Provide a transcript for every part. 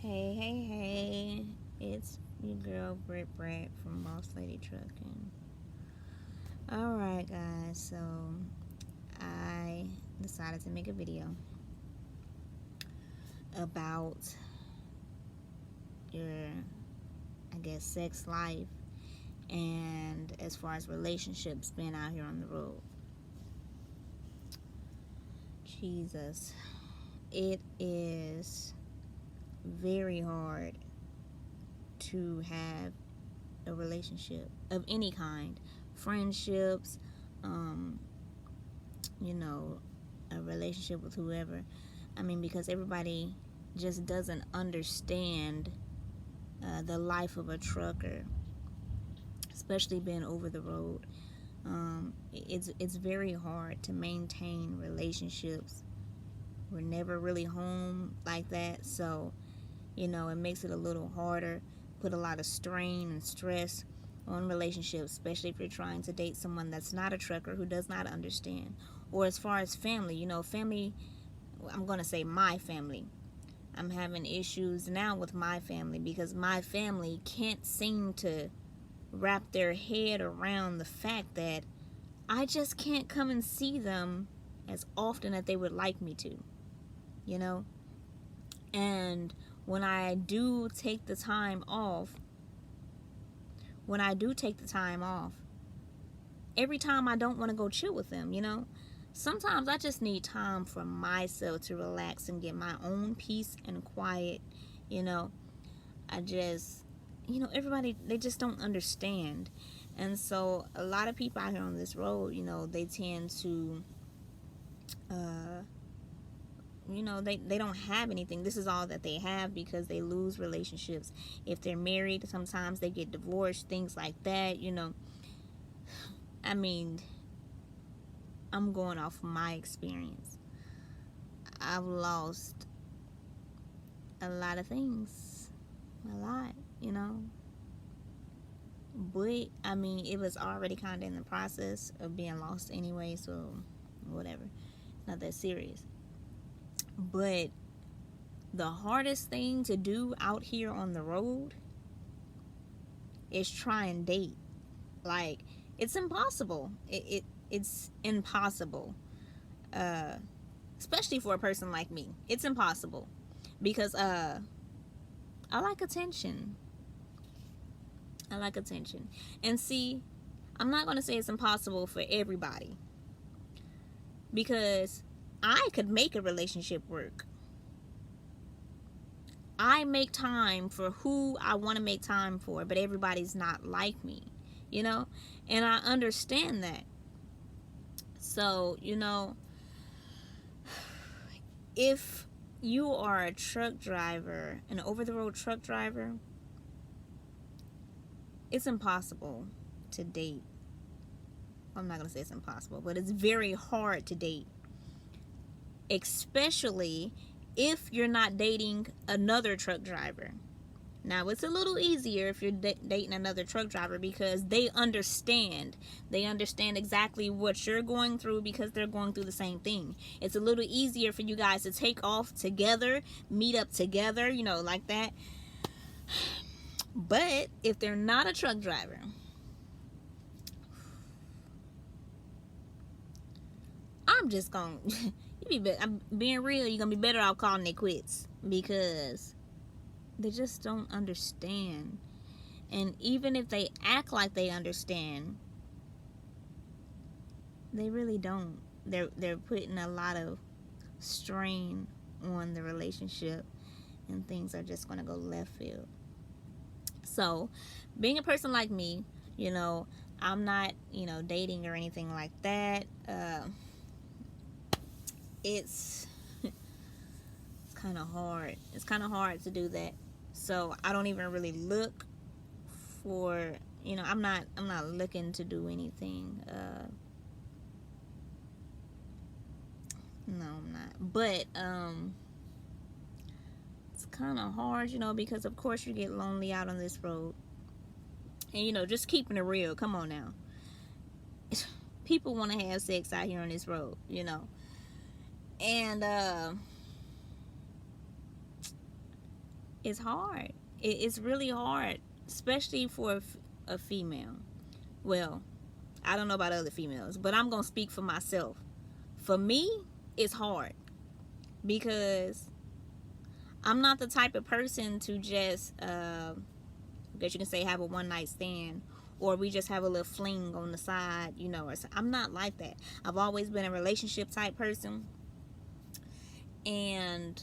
Hey, hey, hey. It's your girl Britt Brett from Boss Lady Trucking. Alright, guys, so I decided to make a video about your, sex life and as far as relationships being out here on the road. Jesus. It is very hard to have a relationship of any kind, friendships, um, a relationship with whoever. Because everybody just doesn't understand the life of a trucker, especially being over the road. It's very hard to maintain relationships. We're never really home like that, so it makes it a little harder, put a lot of strain and stress on relationships, especially if you're trying to date someone that's not a trucker who does not understand. Or as far as family, family, I'm going to say my family. I'm having issues now with my family because my family can't seem to wrap their head around the fact that I just can't come and see them as often as they would like me to, you know? And when I do take the time off, every time I don't want to go chill with them, sometimes I just need time for myself to relax and get my own peace and quiet, you know. I just, everybody, they just don't understand. And so a lot of people out here on this road, they tend to, they don't have anything. This is all that they have because they lose relationships. If they're married, sometimes they get divorced, things like that, I mean, I'm going off my experience. I've lost a lot of things. A lot, But, it was already kind of in the process of being lost anyway, so whatever. Not that serious. But the hardest thing to do out here on the road is try and date. Like, it's impossible. It's impossible. Especially for a person like me. It's impossible. Because I like attention. And see, I'm not going to say it's impossible for everybody. Because I could make a relationship work. I make time for who I want to make time for, but everybody's not like me, And I understand that. So, if you are a truck driver, an over-the-road truck driver, it's impossible to date. I'm not going to say it's impossible, but it's very hard to date. Especially if you're not dating another truck driver. Now, it's a little easier if you're dating another truck driver because they understand. They understand exactly what you're going through because they're going through the same thing. It's a little easier for you guys to take off together, meet up together, like that. But if they're not a truck driver, I'm just going to, I'm being real, you're going to be better off calling it quits because they just don't understand. And even if they act like they understand, they really don't. They're putting a lot of strain on the relationship, and things are just going to go left field. So, being a person like me, I'm not, dating or anything like that. It's kind of hard. It's kind of hard to do that. So I don't even really look for, I'm not looking to do anything. No, I'm not. But it's kind of hard, because of course you get lonely out on this road. And just keeping it real. Come on now. People want to have sex out here on this road, And It's hard. It's really hard, especially for a female. Well, I don't know about other females, but I'm going to speak for myself. For me, it's hard because I'm not the type of person to just, I guess you can say, have a one night stand, or we just have a little fling on the side, you know. Or I'm not like that. I've always been a relationship type person, and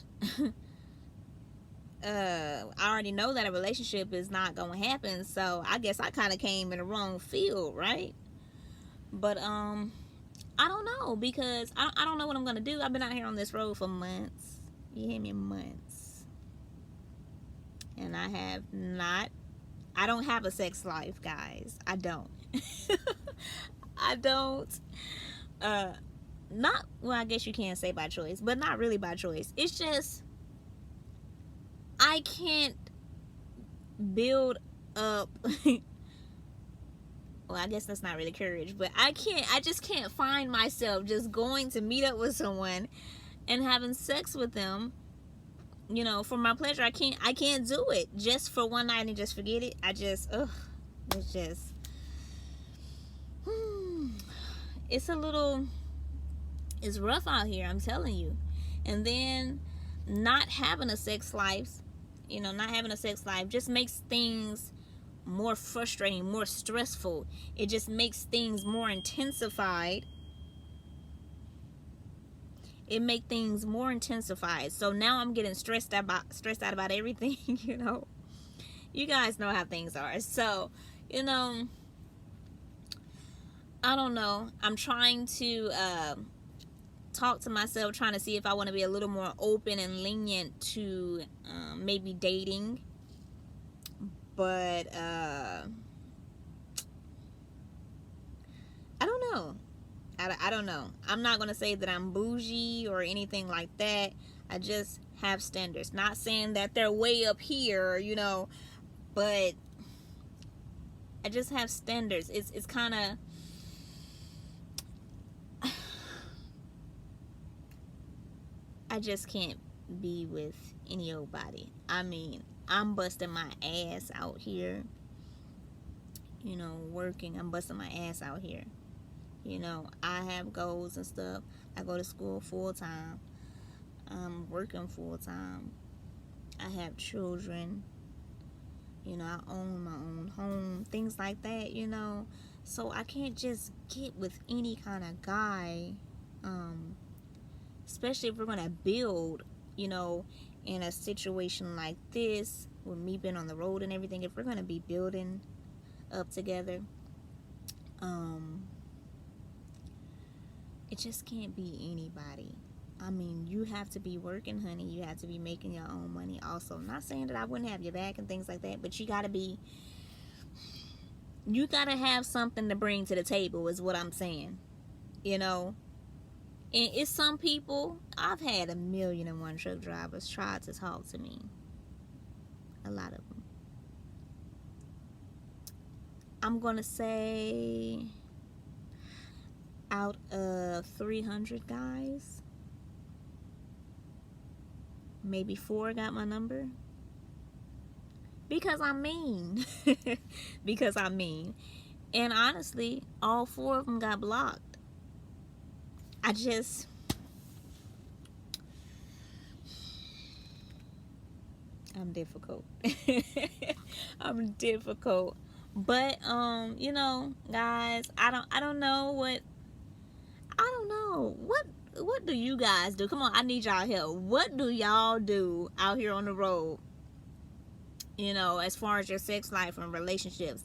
I already know that a relationship is not gonna happen. So I guess I kind of came in the wrong field, right? But I don't know, because I don't know what I'm gonna do. I've been out here on this road for months. You hear me? Months. And I don't have a sex life, guys. I don't. I don't. Not, well, I guess you can't say by choice, but not really by choice. It's just, I can't build up. Well, I guess that's not really courage, but I just can't find myself just going to meet up with someone and having sex with them, you know, for my pleasure. I can't do it just for one night and just forget it. It's just, it's rough out here, I'm telling you. And then not having a sex life, just makes things more frustrating, more stressful. It just makes things more intensified. So now I'm getting stressed out about everything. You know, you guys know how things are. So, you know, I don't know. I'm trying to talk to myself, trying to see if I want to be a little more open and lenient to maybe dating. But I don't know. I don't know. I'm not going to say that I'm bougie or anything like that. I just have standards. Not saying that they're way up here, you know, but I just have standards. It's kind of, I just can't be with any old body. I mean, I'm busting my ass out here, you know, working. I'm busting my ass out here. You know, I have goals and stuff. I go to school full time. I'm working full time. I have children. You know, I own my own home. Things like that, you know. So I can't just get with any kind of guy. Especially if we're going to build, you know, in a situation like this, with me being on the road and everything. If we're going to be building up together, it just can't be anybody. I mean, you have to be working, honey. You have to be making your own money also. I'm not saying that I wouldn't have your back and things like that, but you gotta have something to bring to the table, is what I'm saying. You know? And it's some people, I've had 1,000,001 truck drivers try to talk to me. A lot of them. I'm gonna say, out of 300 guys, maybe 4 got my number. Because I'm mean. Because I'm mean. And honestly, all 4 of them got blocked. I'm difficult. I'm difficult. But you know, guys, I don't know what do you guys do? Come on, I need y'all help. What do y'all do out here on the road? You know, as far as your sex life and relationships.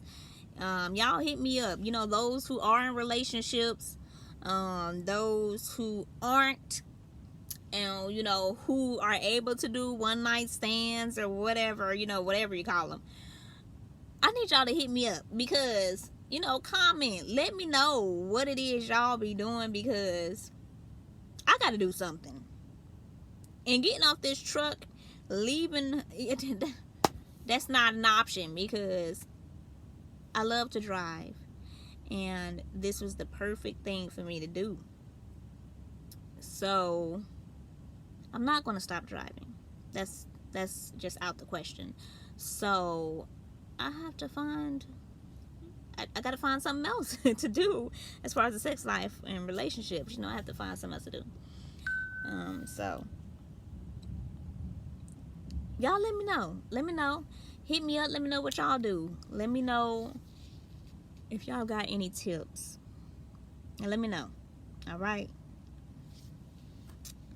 Y'all hit me up. You know, those who are in relationships, those who aren't, and you know, who are able to do one night stands or whatever, you know, whatever you call them. I need y'all to hit me up, because, you know, comment, let me know what it is y'all be doing, because I gotta do something. And getting off this truck, leaving it, that's not an option, because I love to drive, and this was the perfect thing for me to do. So I'm not going to stop driving. That's That's just out the question. So I have to find. I got to find something else to do as far as the sex life and relationships. I have to find something else to do. So y'all let me know. Let me know. Hit me up. Let me know what y'all do. Let me know if y'all got any tips. And let me know. All right.